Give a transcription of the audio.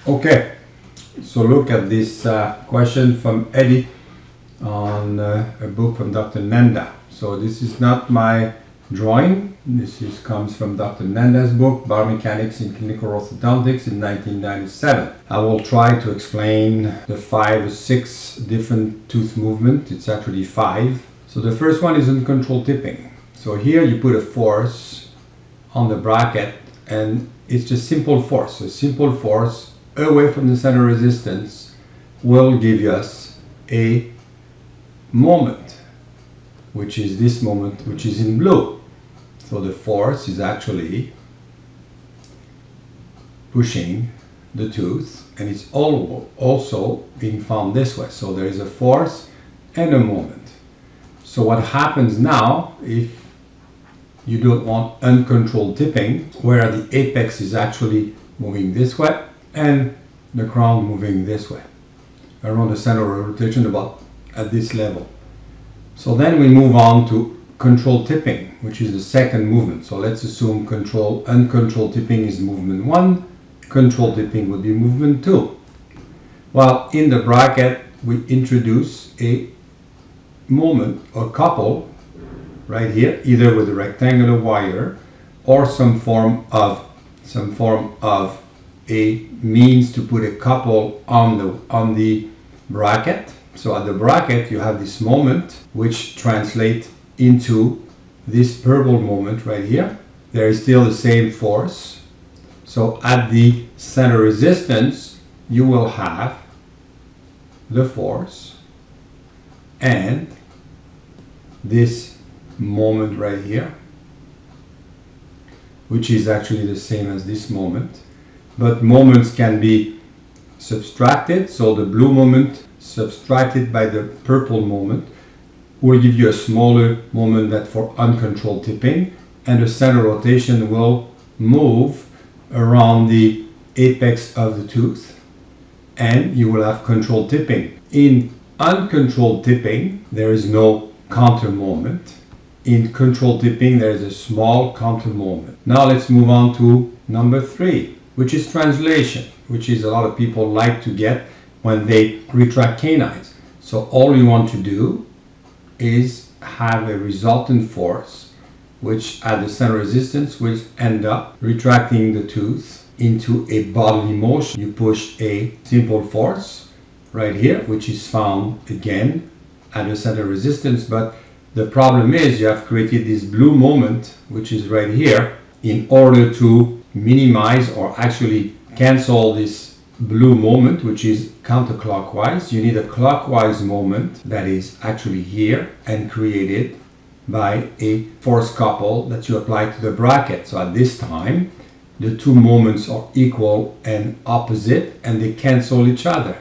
Okay, so look at this question from Eddie on a book from Dr. Nanda. So this is not my drawing. Comes from Dr. Nanda's book, Biomechanics in Clinical Orthodontics in 1997. I will try to explain the 5 or 6 different tooth movements. It's actually 5. So the first one is uncontrolled tipping. So here you put a force on the bracket and it's just simple force. A simple force away from the center of resistance will give us a moment, which is this moment, which is in blue. So the force is actually pushing the tooth, and it's also being found this way. So there is a force and a moment. So what happens now, if you don't want uncontrolled tipping, where the apex is actually moving this way and the crown moving this way around the center of rotation, about at this level. So then we move on to controlled tipping, which is the second movement. So let's assume uncontrolled tipping is movement 1, controlled tipping would be movement 2. Well, in the bracket we introduce a moment or couple right here, either with a rectangular wire or some form of a means to put a couple on the bracket. So at the bracket you have this moment which translates into this purple moment right here. There is still the same force. So at the center resistance you will have the force and this moment right here, which is actually the same as this moment, but moments can be subtracted. So the blue moment subtracted by the purple moment will give you a smaller moment than for uncontrolled tipping, and the center rotation will move around the apex of the tooth, and you will have controlled tipping. In uncontrolled tipping there is no counter moment. In controlled tipping there is a small counter moment. Now let's move on to number 3, which is translation, which is a lot of people like to get when they retract canines. So all you want to do is have a resultant force which at the center resistance will end up retracting the tooth into a bodily motion. You push a simple force right here, which is found again at the center resistance, but the problem is you have created this blue moment, which is right here. In order to minimize or actually cancel this blue moment, which is counterclockwise, you need a clockwise moment that is actually here and created by a force couple that you apply to the bracket. So at this time the two moments are equal and opposite and they cancel each other.